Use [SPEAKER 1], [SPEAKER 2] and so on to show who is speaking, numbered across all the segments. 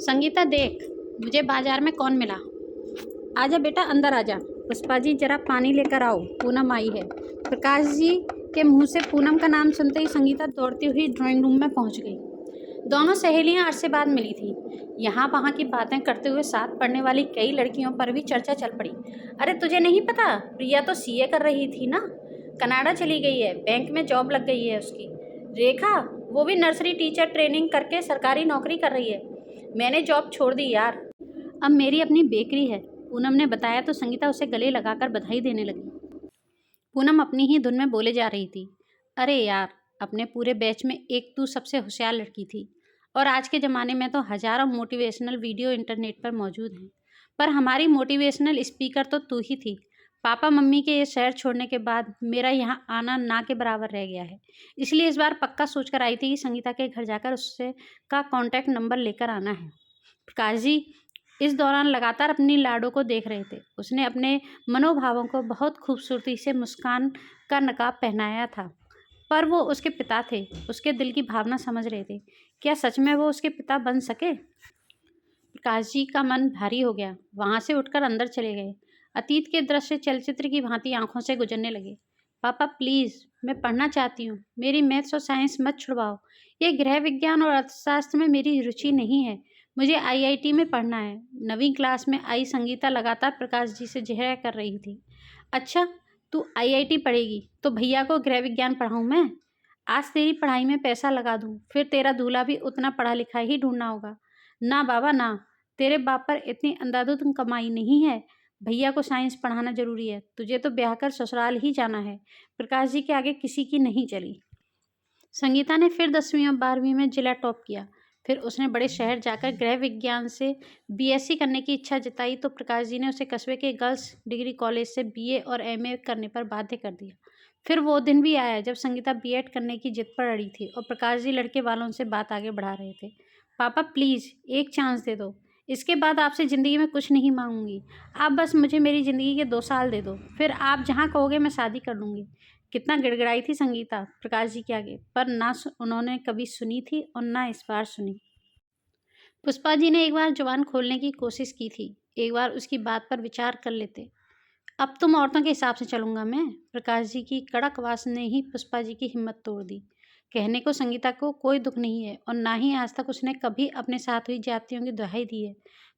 [SPEAKER 1] संगीता देख, मुझे बाजार में कौन मिला। आजा बेटा अंदर आजा। पुष्पा जी जरा पानी लेकर आओ, पूनम आई है। प्रकाश जी के मुंह से पूनम का नाम सुनते ही संगीता दौड़ती हुई ड्राइंग रूम में पहुंच गई। दोनों सहेलियां अरसे बाद मिली थी। यहाँ वहाँ की बातें करते हुए साथ पढ़ने वाली कई लड़कियों पर भी चर्चा चल पड़ी। अरे तुझे नहीं पता, प्रिया तो सीए कर रही थी ना, कनाडा चली गई है, बैंक में जॉब लग गई है उसकी। रेखा, वो भी नर्सरी टीचर ट्रेनिंग करके सरकारी नौकरी कर रही है। मैंने जॉब छोड़ दी यार, अब मेरी अपनी बेकरी है। पूनम ने बताया तो संगीता उसे गले लगाकर बधाई देने लगी। पूनम अपनी ही धुन में बोले जा रही थी, अरे यार, अपने पूरे बैच में एक तू सबसे होशियार लड़की थी, और आज के ज़माने में तो हज़ारों मोटिवेशनल वीडियो इंटरनेट पर मौजूद हैं, पर हमारी मोटिवेशनल स्पीकर तो तू ही थी। पापा मम्मी के ये शहर छोड़ने के बाद मेरा यहाँ आना ना के बराबर रह गया है, इसलिए इस बार पक्का सोच कर आई थी कि संगीता के घर जाकर उससे का कॉन्टैक्ट नंबर लेकर आना है। प्रकाश जी इस दौरान लगातार अपनी लाडो को देख रहे थे। उसने अपने मनोभावों को बहुत खूबसूरती से मुस्कान का नकाब पहनाया था, पर वो उसके पिता थे, उसके दिल की भावना समझ रहे थे। क्या सच में वो उसके पिता बन सके? प्रकाश जी का मन भारी हो गया। वहाँ से उठकर अंदर चले गए। अतीत के दृश्य चलचित्र की भांति आंखों से गुजरने लगे। पापा प्लीज़, मैं पढ़ना चाहती हूँ, मेरी मैथ्स और साइंस मत छुड़वाओ। ये गृह विज्ञान और अर्थशास्त्र में मेरी रुचि नहीं है, मुझे आईआईटी में पढ़ना है। नवीं क्लास में आई संगीता लगातार प्रकाश जी से झगड़ा कर रही थी। अच्छा, तू आईआईटी पढ़ेगी तो भैया को गृह विज्ञान पढ़ाऊँ मैं? आज तेरी पढ़ाई में पैसा लगा दूँ, फिर तेरा दूल्हा भी उतना पढ़ा लिखा ही ढूंढना होगा। ना बाबा ना, तेरे बाप पर इतनी अंधाधुंध कमाई नहीं है। भैया को साइंस पढ़ाना जरूरी है, तुझे तो ब्याह कर ससुराल ही जाना है। प्रकाश जी के आगे किसी की नहीं चली। संगीता ने फिर 10वीं और 12वीं में जिला टॉप किया। फिर उसने बड़े शहर जाकर गृह विज्ञान से बीएससी करने की इच्छा जताई तो प्रकाश जी ने उसे कस्बे के गर्ल्स डिग्री कॉलेज से बीए और एमए करने पर बाध्य कर दिया। फिर वो दिन भी आया जब संगीता बीएड करने की जिद पर अड़ी थी और प्रकाश जी लड़के वालों से बात आगे बढ़ा रहे थे। पापा प्लीज़ एक चांस दे दो, इसके बाद आपसे ज़िंदगी में कुछ नहीं मांगूंगी। आप बस मुझे मेरी ज़िंदगी के 2 साल दे दो, फिर आप जहाँ कहोगे मैं शादी कर लूँगी। कितना गिड़गिड़ाई थी संगीता प्रकाश जी के आगे, पर ना उन्होंने कभी सुनी थी और ना इस बार सुनी। पुष्पा जी ने एक बार जुबान खोलने की कोशिश की थी, एक बार उसकी बात पर विचार कर लेते। अब तुम औरतों के हिसाब से चलूंगा मैं। प्रकाश जी की कड़क आवाज ने ही पुष्पा जी की हिम्मत तोड़ दी। कहने को संगीता को कोई दुख नहीं है और ना ही आज तक उसने कभी अपने साथ हुई ज्यादतियों की दुहाई दी है,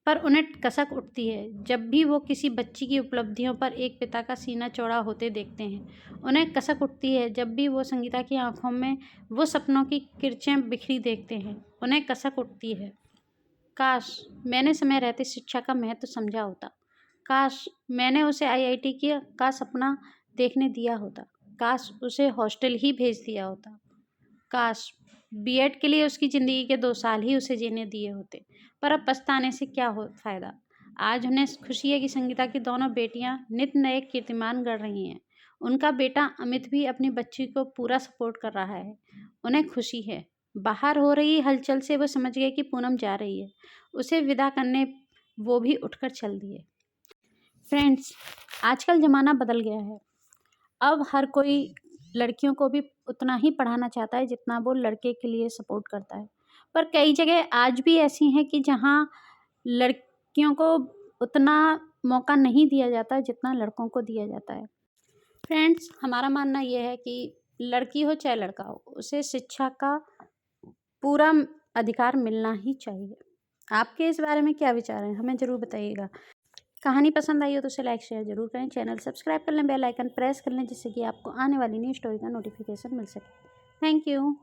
[SPEAKER 1] पर उन्हें कसक उठती है जब भी वो किसी बच्ची की उपलब्धियों पर एक पिता का सीना चौड़ा होते देखते हैं। उन्हें कसक उठती है जब भी वो संगीता की आंखों में वो सपनों की किरचें बिखरी देखते हैं। उन्हें कसक उठती है, काश मैंने समय रहते शिक्षा का महत्व समझा होता। काश मैंने उसे आईआईटी का सपना देखने दिया होता। काश उसे हॉस्टल ही भेज दिया होता। काश बीएड के लिए उसकी ज़िंदगी के 2 साल ही उसे जीने दिए होते। पर अब पछताने से क्या हो फ़ायदा। आज उन्हें खुशी है कि संगीता की दोनों बेटियां नित नए कीर्तिमान गढ़ रही हैं। उनका बेटा अमित भी अपनी बच्ची को पूरा सपोर्ट कर रहा है। उन्हें खुशी है। बाहर हो रही हलचल से वो समझ गए कि पूनम जा रही है। उसे विदा करने वो भी उठकर चल दिए। फ्रेंड्स, आजकल ज़माना बदल गया है। अब हर कोई लड़कियों को भी उतना ही पढ़ाना चाहता है जितना वो लड़के के लिए सपोर्ट करता है, पर कई जगह आज भी ऐसी हैं कि जहाँ लड़कियों को उतना मौका नहीं दिया जाता जितना लड़कों को दिया जाता है। फ्रेंड्स, हमारा मानना यह है कि लड़की हो चाहे लड़का हो, उसे शिक्षा का पूरा अधिकार मिलना ही चाहिए। आपके इस बारे में क्या विचार हैं, हमें ज़रूर बताइएगा। कहानी पसंद आई हो तो उसे लाइक शेयर जरूर करें। चैनल सब्सक्राइब कर लें, बेल आइकन प्रेस कर लें, जिससे कि आपको आने वाली न्यू स्टोरी का नोटिफिकेशन मिल सके। Thank you.